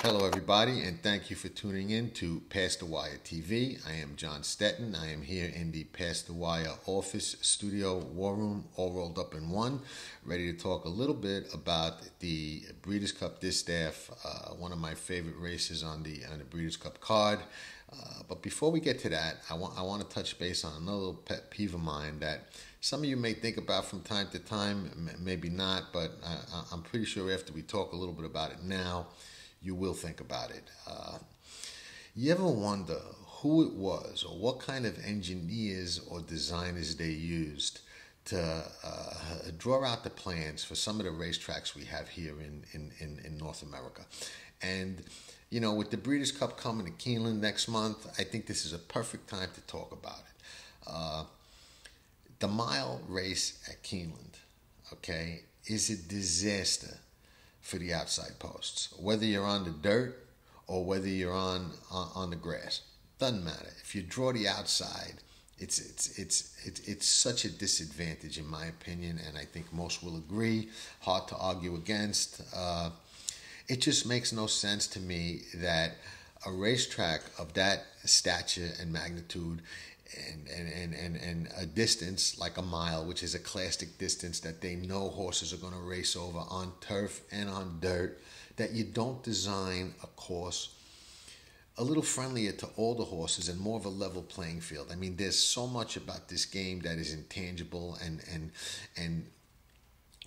Hello, everybody, and thank you for tuning in to Past the Wire TV. I am John Stettin. I am here in the Past the Wire office, studio, war room, all rolled up in one, ready to talk a little bit about the Breeders Cup Distaff, one of my favorite races on the Breeders Cup card. But before we get to that, I want to touch base on another little pet peeve of mine that some of you may think about from time to time, maybe not, but I'm pretty sure after we talk a little bit about it now, you will think about it. You ever wonder who it was or what kind of engineers or designers they used to draw out the plans for some of the racetracks we have here in North America? And, you know, with the Breeders' Cup coming to Keeneland next month, I think this is a perfect time to talk about it. The mile race at Keeneland, okay, is a disaster for the outside posts. Whether you're on the dirt or whether you're on the grass, doesn't matter. If you draw the outside, it's such a disadvantage in my opinion, and I think most will agree. Hard to argue against. It just makes no sense to me that a racetrack of that stature and magnitude and a distance like a mile, which is a classic distance that they know horses are going to race over on turf and on dirt, that you don't design a course a little friendlier to all the horses and more of a level playing field. I mean, there's so much about this game that is intangible and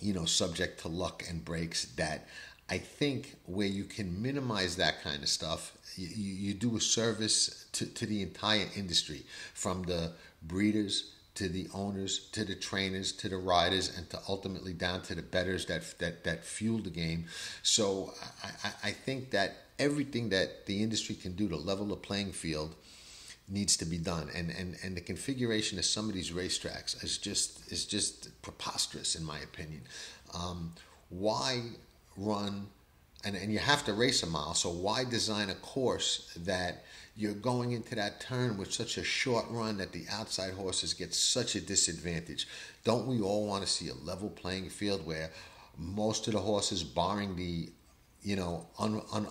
you know, subject to luck and breaks, that I think where you can minimize that kind of stuff, you do a service to the entire industry, from the breeders to the owners to the trainers to the riders and to ultimately down to the bettors that fuel the game. So I think that everything that the industry can do to level the playing field needs to be done, and the configuration of some of these racetracks is just preposterous in my opinion. Why run, and you have to race a mile, so why design a course that you're going into that turn with such a short run that the outside horses get such a disadvantage? Don't we all want to see a level playing field where most of the horses, barring the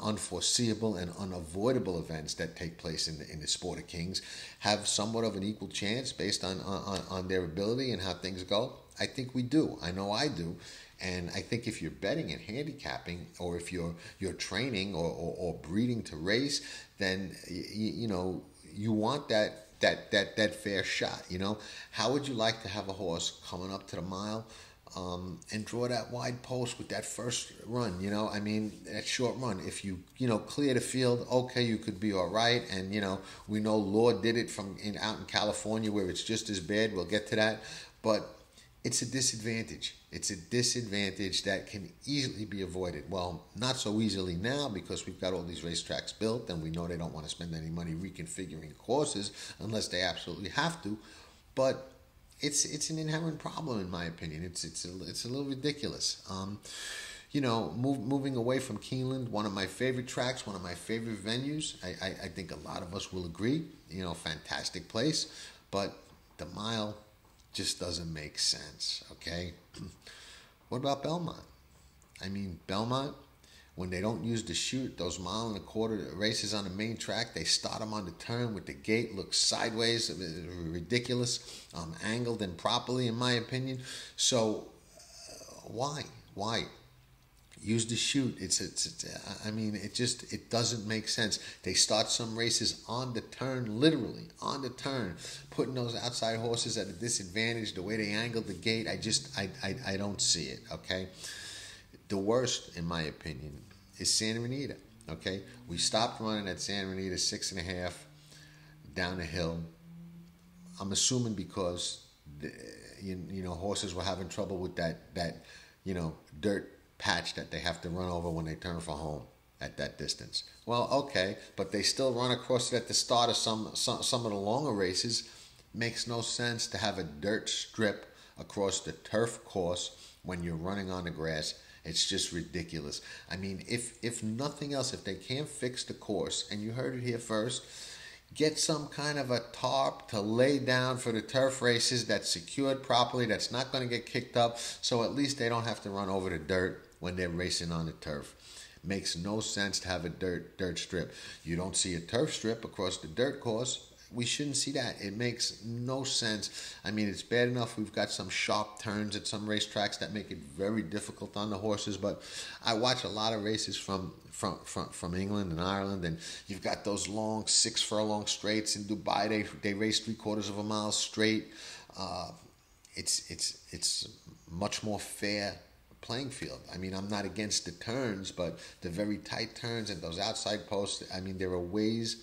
unforeseeable and unavoidable events that take place in the sport of kings, have somewhat of an equal chance based on their ability and how things go? I think we do. I know I do. And I think if you're betting and handicapping, or if you're training or breeding to race, then you know you want that fair shot. You know, how would you like to have a horse coming up to the mile and draw that wide post with that first run? You know, I mean, that short run. If you clear the field, okay, you could be all right. And we know Lord did it out in California where it's just as bad. We'll get to that, but it's a disadvantage. It's a disadvantage that can easily be avoided. Well, not so easily now because we've got all these racetracks built and we know they don't want to spend any money reconfiguring courses unless they absolutely have to. But it's an inherent problem in my opinion. It's a little ridiculous. Moving away from Keeneland, one of my favorite tracks, one of my favorite venues. I think a lot of us will agree. Fantastic place, but the mile just doesn't make sense, okay? What about Belmont? I mean, Belmont, when they don't use the chute, those 1.25 mile races on the main track, they start them on the turn with the gate, looks sideways, ridiculous, angled improperly in my opinion. So why? Use the chute. It doesn't make sense. They start some races on the turn, literally on the turn, putting those outside horses at a disadvantage. The way they angle the gate, I don't see it. Okay, the worst, in my opinion, is Santa Anita. Okay, we stopped running at Santa Anita 6.5 down the hill. I'm assuming because horses were having trouble with that dirt patch that they have to run over when they turn for home at that distance. Well, okay, but they still run across it at the start of some of the longer races. Makes no sense to have a dirt strip across the turf course when you're running on the grass. It's just ridiculous. I mean, if nothing else, if they can't fix the course, and you heard it here first, get some kind of a tarp to lay down for the turf races that's secured properly, that's not going to get kicked up, so at least they don't have to run over the dirt when they're racing on the turf. Makes no sense to have a dirt strip. You don't see a turf strip across the dirt course. We shouldn't see that. It makes no sense. I mean, it's bad enough we've got some sharp turns at some racetracks that make it very difficult on the horses. But I watch a lot of races from England and Ireland, and you've got those long 6 furlong straights in Dubai. They race 3/4 of a mile straight. It's much more fair playing field. I mean, I'm not against the turns, but the very tight turns and those outside posts. I mean, there are ways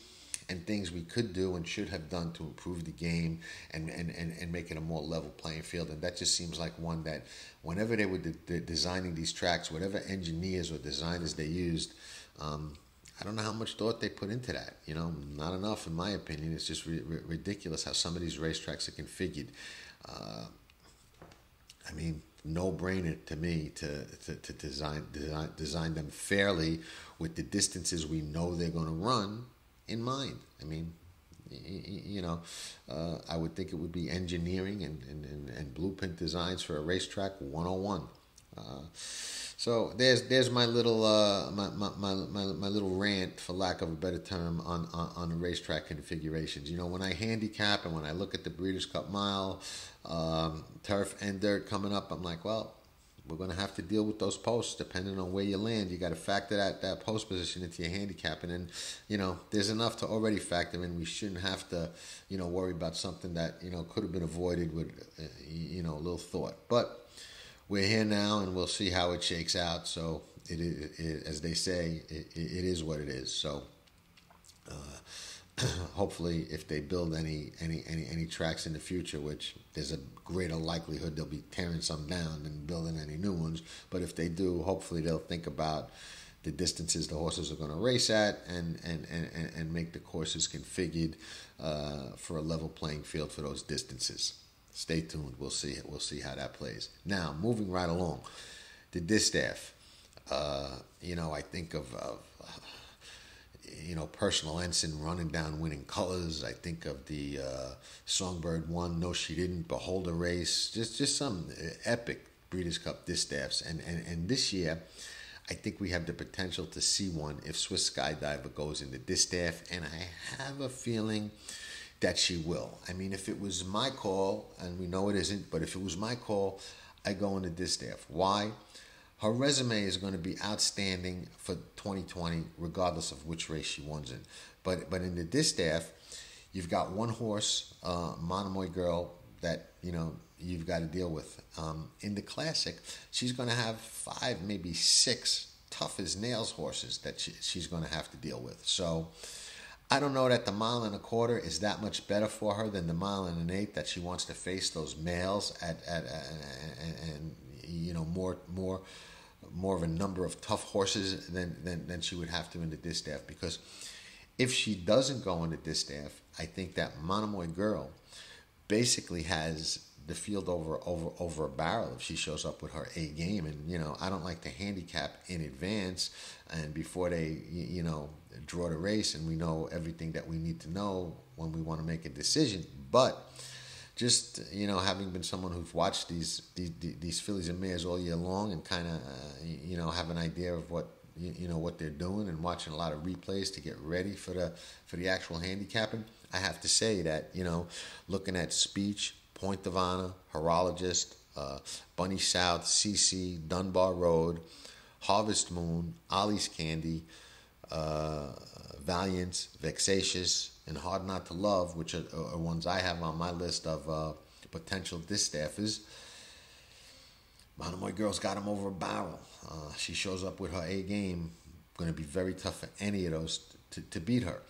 and things we could do and should have done to improve the game and make it a more level playing field. And that just seems like one that whenever they were designing these tracks, whatever engineers or designers they used, I don't know how much thought they put into that. Not enough in my opinion. It's just ridiculous how some of these racetracks are configured. I mean, no-brainer to me to design them fairly with the distances we know they're going to run in mind. I mean, I would think it would be engineering and blueprint designs for a racetrack 101. So there's my little my little rant, for lack of a better term, on the racetrack configurations. When I handicap and when I look at the Breeders Cup Mile, turf and dirt coming up, I'm like, well, we're going to have to deal with those posts depending on where you land. You got to factor that post position into your handicap, and then there's enough to already factor in. We shouldn't have to worry about something that could have been avoided with a little thought. But we're here now, and we'll see how it shakes out. So it as they say, it is what it is. So hopefully, if they build any tracks in the future, which there's a greater likelihood they'll be tearing some down than building any new ones. But if they do, hopefully they'll think about the distances the horses are going to race at and make the courses configured for a level playing field for those distances. Stay tuned. We'll see how that plays. Now, moving right along, the distaff. I think of Personal Ensign running down winning colors. I think of the Songbird won, no she didn't, Beholder race. Just some epic Breeders Cup Distaffs. And this year, I think we have the potential to see one if Swiss Skydiver goes in the Distaff, and I have a feeling that she will. I mean, if it was my call, and we know it isn't, but if it was my call, I go in the Distaff. Why? Her resume is going to be outstanding for 2020, regardless of which race she wins in. But in the Distaff, you've got one horse, Monomoy Girl, that you've got to deal with. In the Classic, she's going to have 5, maybe 6 tough as nails horses that she's going to have to deal with. So I don't know that the 1 1/4 is that much better for her than the 1 1/8 that she wants to face those males and more of a number of tough horses than she would have to in the Distaff. Because if she doesn't go in the Distaff, I think that Monomoy Girl basically has the field over a barrel if she shows up with her A game. And I don't like to handicap in advance and before they draw the race and we know everything that we need to know when we want to make a decision. But just having been someone who's watched these fillies and mares all year long and kind of have an idea of what what they're doing and watching a lot of replays to get ready for the actual handicapping, I have to say that looking at Speech, Point of Honor, Horologist, Bunny South, CC, Dunbar Road, Harvest Moon, Ollie's Candy, Valiant, Vexatious, and Hard Not to Love, which are ones I have on my list of potential distaffers. Monomoy Girl's got him over a barrel. She shows up with her A game. Going to be very tough for any of those to beat her.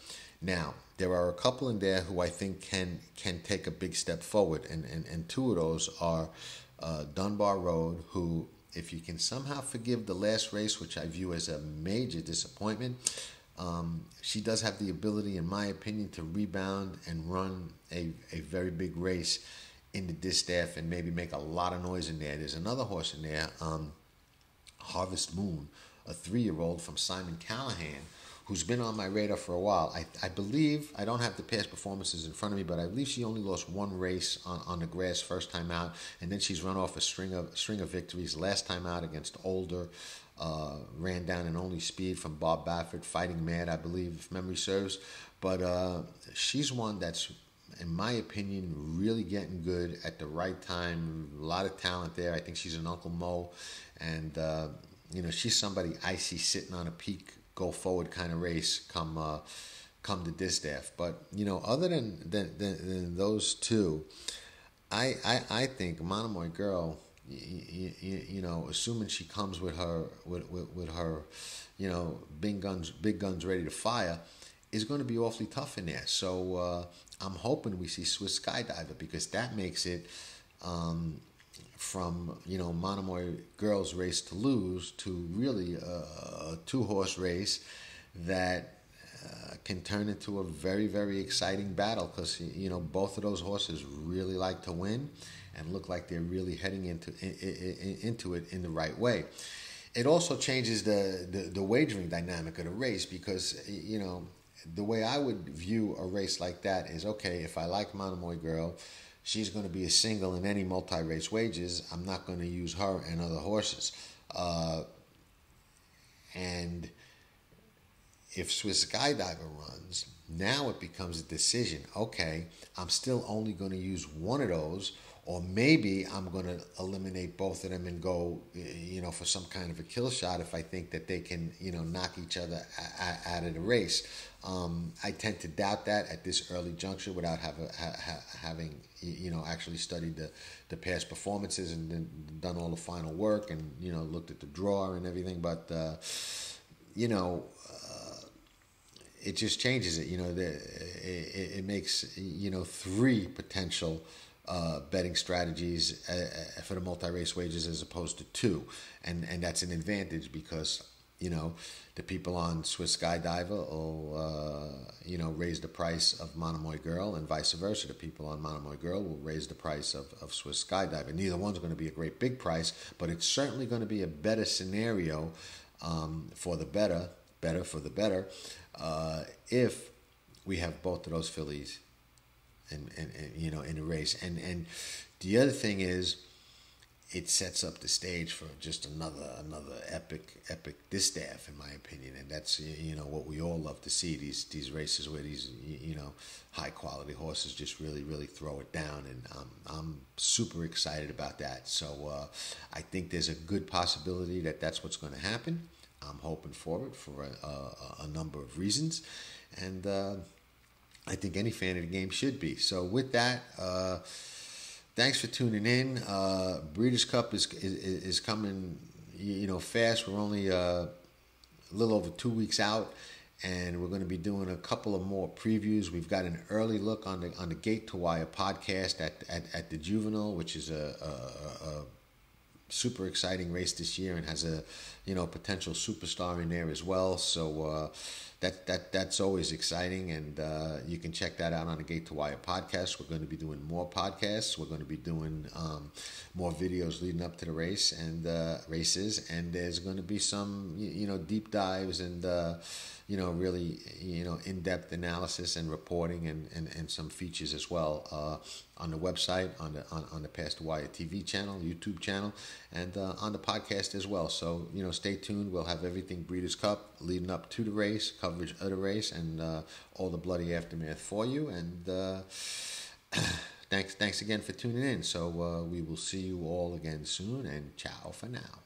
Now, there are a couple in there who I think can take a big step forward, and 2 of those are Dunbar Road, who, if you can somehow forgive the last race, which I view as a major disappointment, she does have the ability, in my opinion, to rebound and run a very big race in the Distaff and maybe make a lot of noise in there. There's another horse in there, Harvest Moon, a 3-year-old from Simon Callahan, who's been on my radar for a while. I believe, I don't have the past performances in front of me, but I believe she only lost one race on the grass first time out, and then she's run off a string of victories. Last time out against Older, ran down in only speed from Bob Baffert, Fighting Mad, I believe, if memory serves. But she's one that's, in my opinion, really getting good at the right time. A lot of talent there. I think she's an Uncle Mo, and she's somebody I see sitting on a peak, go forward kind of race come the distaff. But other than those two, I think Monomoy Girl, assuming she comes with her big guns ready to fire, is going to be awfully tough in there. So I'm hoping we see Swiss Skydiver, because that makes it from Monomoy Girl's race to lose to really a 2-horse race that can turn into a very, very exciting battle, because both of those horses really like to win and look like they're really heading into it in the right way. It also changes the wagering dynamic of the race, because the way I would view a race like that is, okay, if I like Monomoy Girl, she's going to be a single in any multi-race wages. I'm not going to use her and other horses. And if Swiss Skydiver runs, now it becomes a decision. Okay, I'm still only going to use one of those, or maybe I'm going to eliminate both of them and go, for some kind of a kill shot if I think that they can, knock each other out of the race. I tend to doubt that at this early juncture without having actually studied the past performances and then done all the final work and, looked at the draw and everything. But, it just changes it. It makes, 3 potential betting strategies for the multi-race wages as opposed to 2. And that's an advantage, because, the people on Swiss Skydiver will, raise the price of Monomoy Girl, and vice versa. The people on Monomoy Girl will raise the price of Swiss Skydiver. Neither one's going to be a great big price, but it's certainly going to be a better scenario for the better for the better, if we have both of those fillies and in the race. And the other thing is, it sets up the stage for just another epic distaff, in my opinion. And that's what we all love to see, these races where these high quality horses just really throw it down, and I'm super excited about that. So I think there's a good possibility that that's what's going to happen. I'm hoping for it for a number of reasons, and I think any fan of the game should be. So with that, thanks for tuning in. Breeders Cup is coming, fast. We're only a little over 2 weeks out, and we're going to be doing a couple of more previews. We've got an early look on the Gate to Wire podcast at the Juvenile, which is a super exciting race this year, and has a potential superstar in there as well. So that's always exciting, and you can check that out on the Gate to Wire podcast. We're going to be doing more podcasts. We're going to be doing more videos leading up to the race and races, and there's going to be some deep dives and really in-depth analysis and reporting and some features as well on the website, on the Past the Wire TV channel, YouTube channel, and on the podcast as well. So stay tuned. We'll have everything Breeders' Cup leading up to the race, coverage of the race, and all the bloody aftermath for you. And thanks again for tuning in. So we will see you all again soon, and ciao for now.